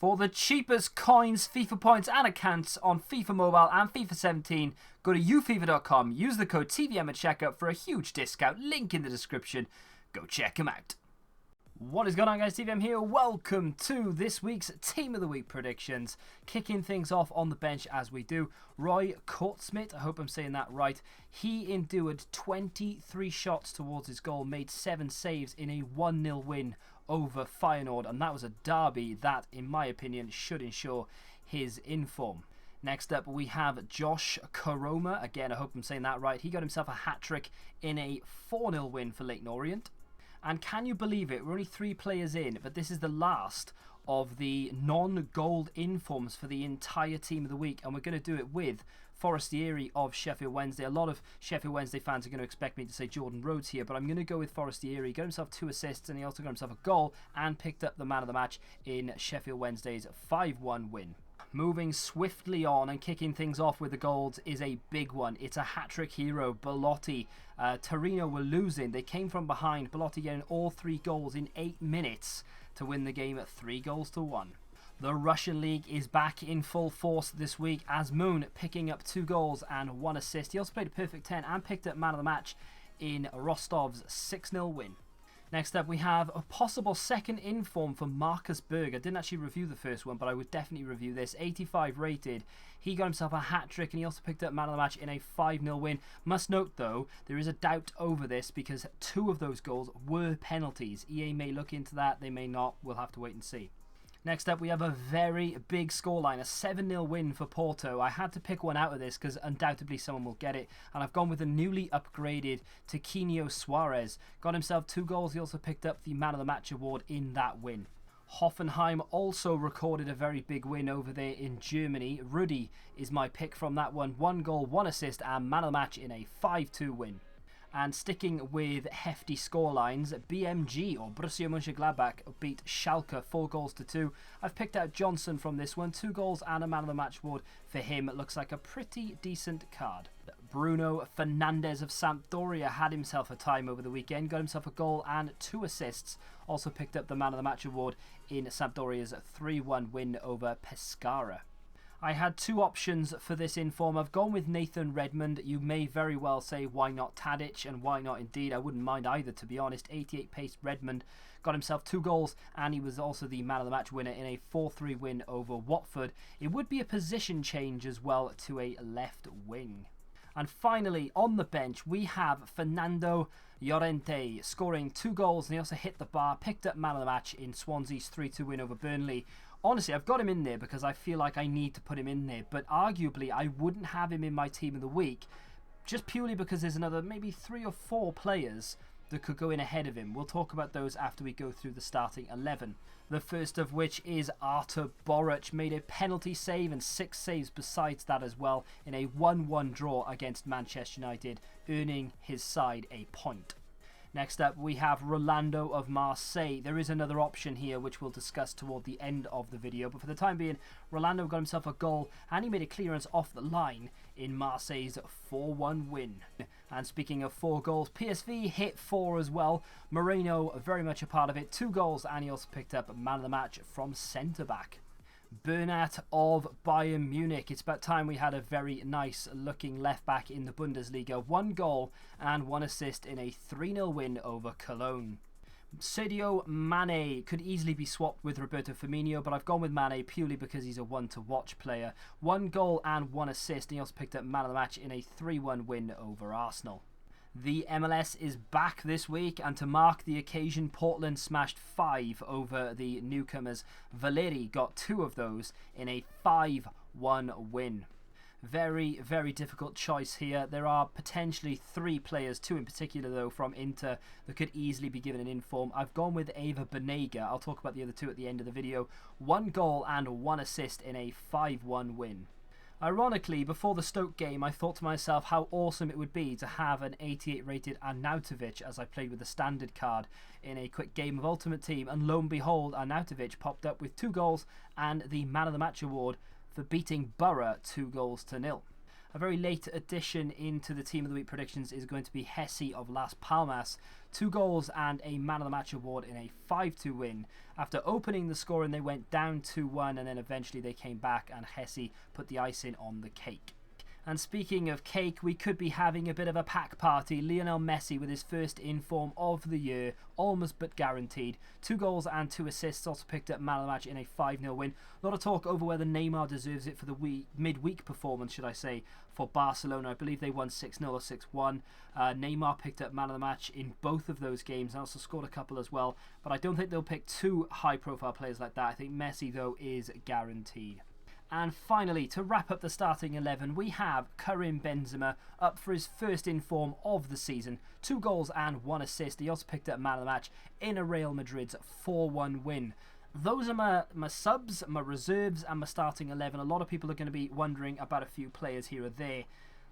For the cheapest coins, FIFA points and accounts on FIFA Mobile and FIFA 17, go to ufifa.com, use the code TVM at checkout for a huge discount, link in the description. Go check them out. What is going on, guys? TVM here. Welcome to this week's Team of the Week predictions. Kicking things off on the bench as we do. Roy Kortsmit, I hope I'm saying that right. He endured 23 shots towards his goal, made 7 saves in a 1-0 win over Feyenoord, and that was a derby that, in my opinion, should ensure his inform. Next up, we have Josh Karoma. Again, I hope I'm saying that right. He got himself a hat-trick in a 4-0 win for Leyton Orient. And can you believe it? We're only 3 players in, but this is the last of the non-gold informs for the entire Team of the Week, and we're going to do it with Forestieri of Sheffield Wednesday. A lot of Sheffield Wednesday fans are going to expect me to say Jordan Rhodes here, but I'm going to go with Forestieri. He got himself 2 assists, and he also got himself a goal and picked up the man of the match in Sheffield Wednesday's 5-1 win. Moving swiftly on and kicking things off with the goals is a big one. It's a hat-trick hero, Belotti. Torino were losing. They came from behind. Belotti getting all 3 goals in 8 minutes to win the game at 3-1. The Russian League is back in full force this week as Moon picking up 2 goals and 1 assist. He also played a perfect 10 and picked up man of the match in Rostov's 6-0 win. Next up, we have a possible second inform for Marcus Berg. I didn't actually review the first one, but I would definitely review this. 85 rated. He got himself a hat-trick, and he also picked up man of the match in a 5-0 win. Must note, though, there is a doubt over this because 2 of those goals were penalties. EA may look into that. They may not. We'll have to wait and see. Next up, we have a very big scoreline, a 7-0 win for Porto. I had to pick one out of this because undoubtedly someone will get it, and I've gone with the newly upgraded Tiquinho Suarez. Got himself 2 goals. He also picked up the Man of the Match award in that win. Hoffenheim also recorded a very big win over there in Germany. Rudi is my pick from that one. 1 goal, 1 assist, and Man of the Match in a 5-2 win. And sticking with hefty scorelines, BMG or Borussia Mönchengladbach beat Schalke 4-2. I've picked out Johnson from this one, 2 goals and a man of the match award for him. It looks like a pretty decent card. Bruno Fernandes of Sampdoria had himself a time over the weekend, got himself a goal and 2 assists. Also picked up the man of the match award in Sampdoria's 3-1 win over Pescara. I had 2 options for this inform. I've gone with Nathan Redmond. You may very well say, why not Tadic, and why not indeed? I wouldn't mind either, to be honest. 88 pace Redmond got himself 2 goals, and he was also the man of the match winner in a 4-3 win over Watford. It would be a position change as well to a left wing. And finally, on the bench, we have Fernando Llorente scoring 2 goals, and he also hit the bar, picked up man of the match in Swansea's 3-2 win over Burnley. Honestly, I've got him in there because I feel like I need to put him in there, but arguably I wouldn't have him in my Team of the Week just purely because there's another maybe 3 or 4 players that could go in ahead of him. We'll talk about those after we go through the starting 11. The first of which is Artur Boruc. Made a penalty save and 6 saves besides that as well in a 1-1 draw against Manchester United, earning his side a point. Next up, we have Rolando of Marseille. There is another option here, which we'll discuss toward the end of the video. But for the time being, Rolando got himself a goal, and he made a clearance off the line in Marseille's 4-1 win. And speaking of 4 goals, PSV hit 4 as well. Moreno, very much a part of it. 2 goals, and he also picked up man of the match from centre-back. Bernat of Bayern Munich. It's about time we had a very nice looking left back in the Bundesliga. 1 goal and 1 assist in a 3-0 win over Cologne. Sadio Mane could easily be swapped with Roberto Firmino, but I've gone with Mane purely because he's a one-to-watch player. 1 goal and 1 assist, and he also picked up man of the match in a 3-1 win over Arsenal. The MLS is back this week, and to mark the occasion, Portland smashed 5 over the newcomers. Valeri got 2 of those in a 5-1 win. Very, very difficult choice here. There are potentially 3 players, 2 in particular though, from Inter that could easily be given an inform. I've gone with Ava Banega. I'll talk about the other 2 at the end of the video. 1 goal and 1 assist in a 5-1 win. Ironically, before the Stoke game, I thought to myself how awesome it would be to have an 88 rated Arnautovic as I played with the standard card in a quick game of Ultimate Team, and lo and behold, Arnautovic popped up with 2 goals and the Man of the Match award for beating Borough 2-0. A very late addition into the Team of the Week predictions is going to be MESSI of Las Palmas. 2 goals and a Man of the Match award in a 5-2 win. After opening the scoring, they went down 2-1, and then eventually they came back and MESSI put the icing on the cake. And speaking of cake, we could be having a bit of a pack party. Lionel Messi with his first inform of the year, almost but guaranteed. 2 goals and 2 assists, also picked up Man of the Match in a 5-0 win. A lot of talk over whether Neymar deserves it for the midweek performance, should I say, for Barcelona. I believe they won 6-0 or 6-1. Neymar picked up Man of the Match in both of those games and also scored a couple as well. But I don't think they'll pick 2 high-profile players like that. I think Messi, though, is guaranteed. And finally, to wrap up the starting 11, we have Karim Benzema up for his first inform of the season. 2 goals and 1 assist. He also picked up Man of the Match in a Real Madrid's 4-1 win. Those are my subs, my reserves, and my starting 11. A lot of people are going to be wondering about a few players here or there.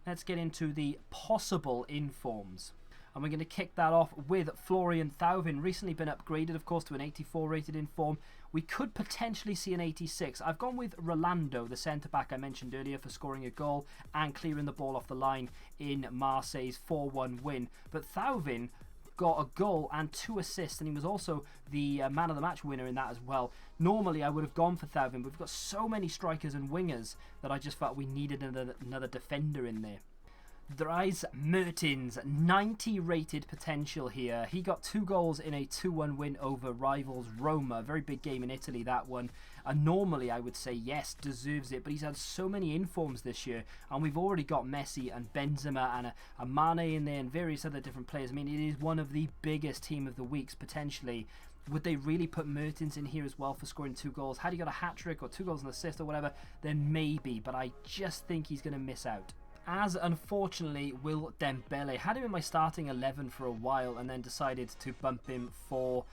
Let's get into the possible informs. And we're going to kick that off with Florian. Recently been upgraded, of course, to an 84 rated inform. We could potentially see an 86. I've gone with Rolando, the centre-back I mentioned earlier, for scoring a goal and clearing the ball off the line in Marseille's 4-1 win. But Thauvin got a goal and 2 assists, and he was also the Man of the Match winner in that as well. Normally, I would have gone for Thauvin, but we've got so many strikers and wingers that I just felt we needed another defender in there. Dries Mertens, 90 rated potential here. He got 2 goals in a 2-1 win over rivals Roma. Very big game in Italy, that one. And normally I would say yes, deserves it, but he's had so many informs this year, and we've already got Messi and Benzema and a Mane in there and various other different players. I mean, it is one of the biggest Team of the Weeks potentially. Would they really put Mertens in here as well for scoring 2 goals? Had he got a hat-trick or 2 goals and an assist or whatever, then maybe, but I just think he's going to miss out. As unfortunately will Dembele. Had him in my starting 11 for a while and then decided to bump him for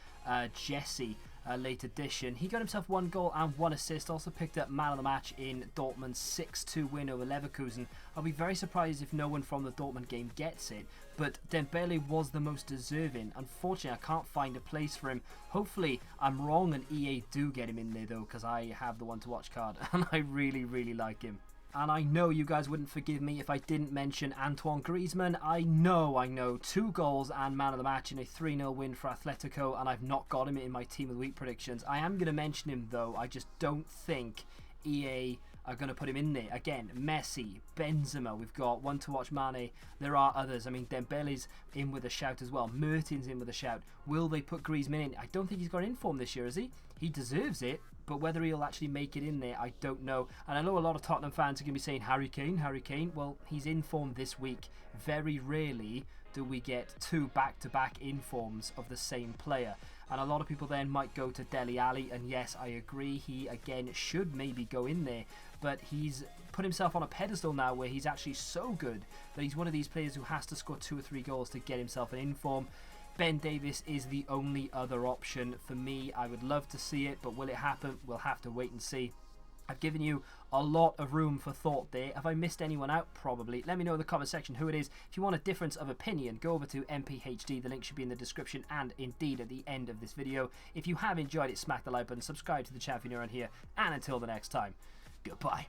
Jesse, late addition. He got himself 1 goal and 1 assist, also picked up Man of the Match in Dortmund's 6-2 win over Leverkusen. I'll be very surprised if no one from the Dortmund game gets it, but Dembele was the most deserving. Unfortunately, I can't find a place for him. Hopefully I'm wrong and EA do get him in there though, because I have the one to watch card and I really like him. And I know you guys wouldn't forgive me if I didn't mention Antoine Griezmann. I know, 2 goals and Man of the Match in a 3-0 win for Atletico, and I've not got him in my Team of the Week predictions. I am going to mention him though. I just don't think EA are going to put him in there. Again, Messi, Benzema, we've got one to watch Mane. There are others. I mean, Dembele's in with a shout as well. Mertens in with a shout. Will they put Griezmann in? I don't think he's got inform this year, is he? He deserves it, but whether he'll actually make it in there, I don't know. And I know a lot of Tottenham fans are going to be saying, Harry Kane. Well, he's in form this week. Very rarely do we get 2 back-to-back informs of the same player. And a lot of people then might go to Dele Alli, and yes, I agree, he again should maybe go in there, but he's put himself on a pedestal now where he's actually so good that he's one of these players who has to score 2 or 3 goals to get himself an inform. Ben Davies is the only other option for me. I would love to see it, but will it happen? We'll have to wait and see. I've given you a lot of room for thought there. Have I missed anyone out? Probably. Let me know in the comment section who it is. If you want a difference of opinion, go over to MPHD. The link should be in the description and indeed at the end of this video. If you have enjoyed it, smack the like button, subscribe to the channel if you're new around here, and until the next time, goodbye.